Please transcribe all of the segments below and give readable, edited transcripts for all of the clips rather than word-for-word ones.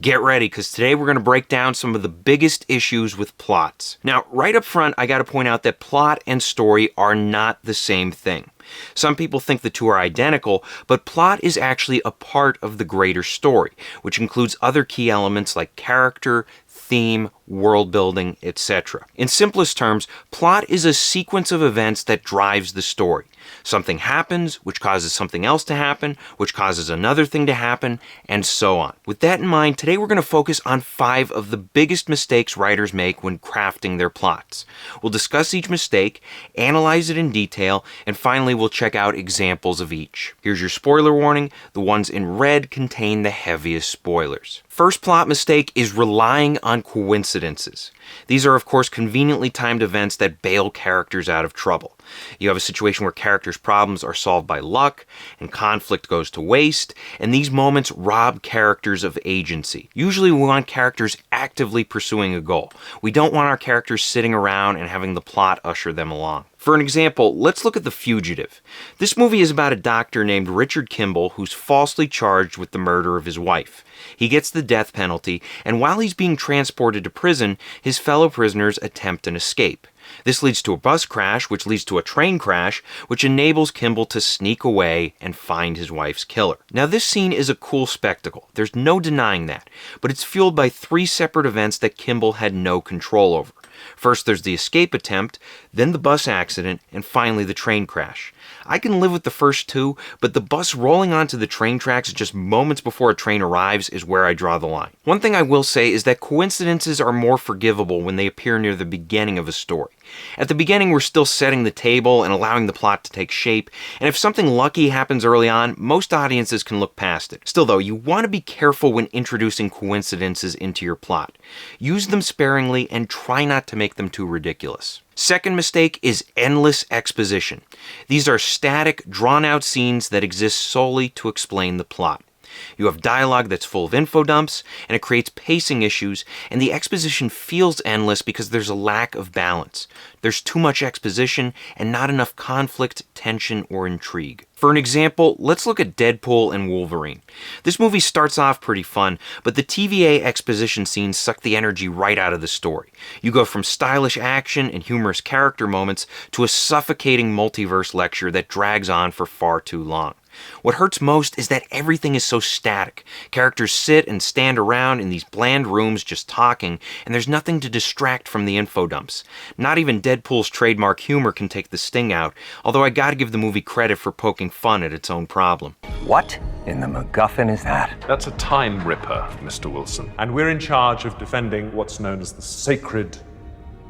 Get ready, because today we're going to break down some of the biggest issues with plots. Now, right up front, I got to point out that plot and story are not the same thing. Some people think the two are identical, but plot is actually a part of the greater story, which includes other key elements like character, theme, world building, etc. In simplest terms, plot is a sequence of events that drives the story. Something happens, which causes something else to happen, which causes another thing to happen, and so on. With that in mind, today we're going to focus on 5 of the biggest mistakes writers make when crafting their plots. We'll discuss each mistake, analyze it in detail, and finally we'll check out examples of each. Here's your spoiler warning. The ones in red contain the heaviest spoilers. First plot mistake is relying on coincidences. These are, of course, conveniently timed events that bail characters out of trouble. You have a situation where characters' problems are solved by luck, and conflict goes to waste, and these moments rob characters of agency. Usually we want characters actively pursuing a goal. We don't want our characters sitting around and having the plot usher them along. For an example, let's look at The Fugitive. This movie is about a doctor named Richard Kimball who's falsely charged with the murder of his wife. He gets the death penalty, and while he's being transported to prison, his fellow prisoners attempt an escape. This leads to a bus crash, which leads to a train crash, which enables Kimball to sneak away and find his wife's killer. Now, this scene is a cool spectacle. There's no denying that, but it's fueled by 3 separate events that Kimball had no control over. First, there's the escape attempt, then the bus accident, and finally the train crash. I can live with the first 2, but the bus rolling onto the train tracks just moments before a train arrives is where I draw the line. One thing I will say is that coincidences are more forgivable when they appear near the beginning of a story. At the beginning, we're still setting the table and allowing the plot to take shape, and if something lucky happens early on, most audiences can look past it. Still though, you want to be careful when introducing coincidences into your plot. Use them sparingly and try not to make them too ridiculous. Second mistake is endless exposition. These are static, drawn-out scenes that exist solely to explain the plot. You have dialogue that's full of info dumps, and it creates pacing issues, and the exposition feels endless because there's a lack of balance. There's too much exposition and not enough conflict, tension, or intrigue. For an example, let's look at Deadpool and Wolverine. This movie starts off pretty fun, but the TVA exposition scenes suck the energy right out of the story. You go from stylish action and humorous character moments to a suffocating multiverse lecture that drags on for far too long. What hurts most is that everything is so static. Characters sit and stand around in these bland rooms just talking, and there's nothing to distract from the info dumps. Not even Deadpool's trademark humor can take the sting out, although I gotta give the movie credit for poking fun at its own problem. What in the MacGuffin is that? That's a time ripper, Mr. Wilson. And we're in charge of defending what's known as the sacred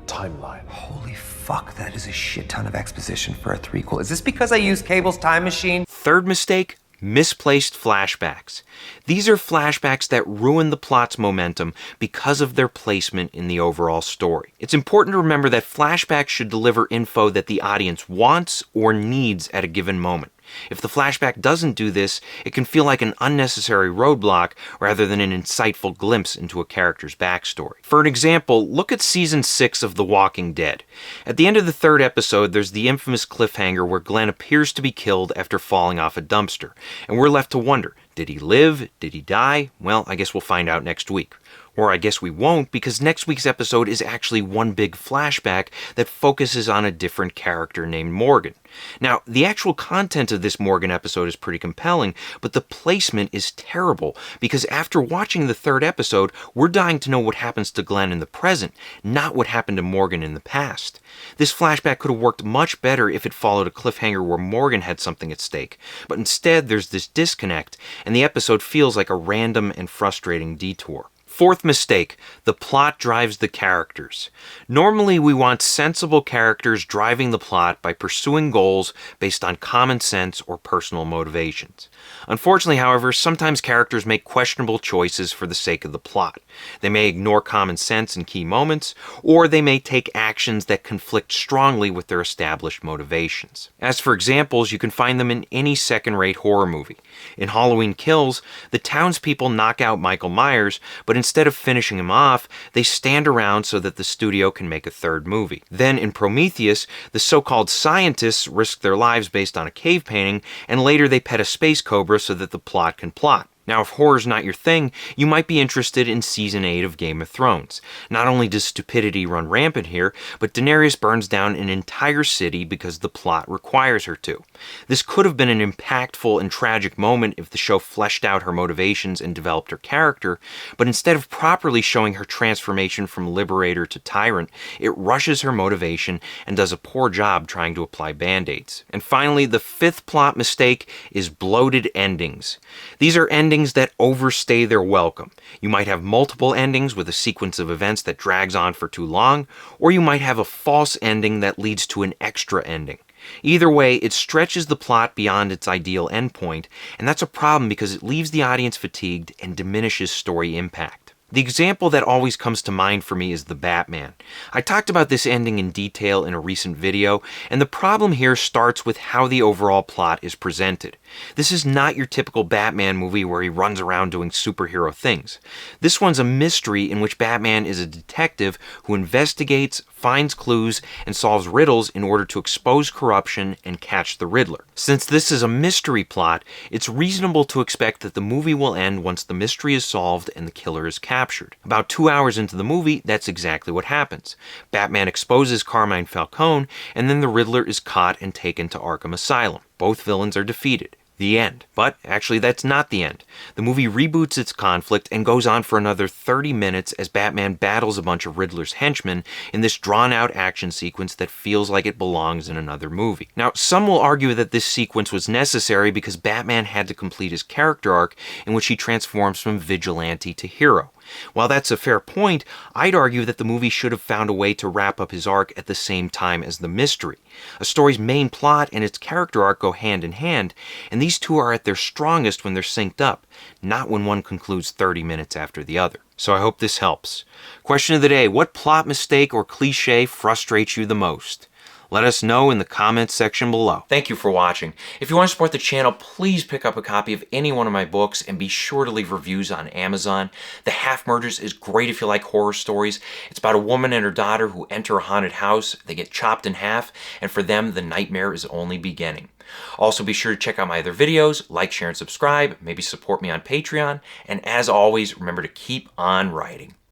timeline. Holy fuck, that is a shit ton of exposition for a threequel. Is this because I used Cable's time machine? Third mistake, misplaced flashbacks. These are flashbacks that ruin the plot's momentum because of their placement in the overall story. It's important to remember that flashbacks should deliver info that the audience wants or needs at a given moment. If the flashback doesn't do this, it can feel like an unnecessary roadblock rather than an insightful glimpse into a character's backstory. For an example, look at Season 6 of The Walking Dead. At the end of the 3rd episode, there's the infamous cliffhanger where Glenn appears to be killed after falling off a dumpster, and we're left to wonder, did he live? Did he die? Well, I guess we'll find out next week. Or I guess we won't, because next week's episode is actually one big flashback that focuses on a different character named Morgan. Now, the actual content of this Morgan episode is pretty compelling, but the placement is terrible, because after watching the 3rd episode, we're dying to know what happens to Glenn in the present, not what happened to Morgan in the past. This flashback could have worked much better if it followed a cliffhanger where Morgan had something at stake, but instead there's this disconnect, and the episode feels like a random and frustrating detour. Fourth mistake, the plot drives the characters. Normally, we want sensible characters driving the plot by pursuing goals based on common sense or personal motivations. Unfortunately, however, sometimes characters make questionable choices for the sake of the plot. They may ignore common sense in key moments, or they may take actions that conflict strongly with their established motivations. As for examples, you can find them in any second-rate horror movie. In Halloween Kills, the townspeople knock out Michael Myers, but instead of finishing him off, they stand around so that the studio can make a 3rd movie. Then in Prometheus, the so-called scientists risk their lives based on a cave painting, and later they pet a space cobra so that the plot can plot. Now, if horror's not your thing, you might be interested in Season 8 of Game of Thrones. Not only does stupidity run rampant here, but Daenerys burns down an entire city because the plot requires her to. This could have been an impactful and tragic moment if the show fleshed out her motivations and developed her character, but instead of properly showing her transformation from liberator to tyrant, it rushes her motivation and does a poor job trying to apply band-aids. And finally, the fifth plot mistake is bloated endings. These are endings that overstay their welcome. You might have multiple endings with a sequence of events that drags on for too long, or you might have a false ending that leads to an extra ending. Either way, it stretches the plot beyond its ideal endpoint, and that's a problem because it leaves the audience fatigued and diminishes story impact. The example that always comes to mind for me is the Batman. I talked about this ending in detail in a recent video, and the problem here starts with how the overall plot is presented. This is not your typical Batman movie where he runs around doing superhero things. This one's a mystery in which Batman is a detective who investigates, finds clues, and solves riddles in order to expose corruption and catch the Riddler. Since this is a mystery plot, it's reasonable to expect that the movie will end once the mystery is solved and the killer is captured. About 2 hours into the movie, that's exactly what happens. Batman exposes Carmine Falcone, and then the Riddler is caught and taken to Arkham Asylum. Both villains are defeated. The end. But actually, that's not the end. The movie reboots its conflict and goes on for another 30 minutes as Batman battles a bunch of Riddler's henchmen in this drawn-out action sequence that feels like it belongs in another movie. Now, some will argue that this sequence was necessary because Batman had to complete his character arc in which he transforms from vigilante to hero. While that's a fair point, I'd argue that the movie should have found a way to wrap up his arc at the same time as the mystery. A story's main plot and its character arc go hand in hand, and these two are at their strongest when they're synced up, not when one concludes 30 minutes after the other. So I hope this helps. Question of the day: what plot mistake or cliche frustrates you the most? Let us know in the comments section below. Thank you for watching. If you want to support the channel, please pick up a copy of any one of my books and be sure to leave reviews on Amazon. The Half Murders is great if you like horror stories. It's about a woman and her daughter who enter a haunted house. They get chopped in half, and for them, the nightmare is only beginning. Also, be sure to check out my other videos, like, share, and subscribe. Maybe support me on Patreon. And as always, remember to keep on writing.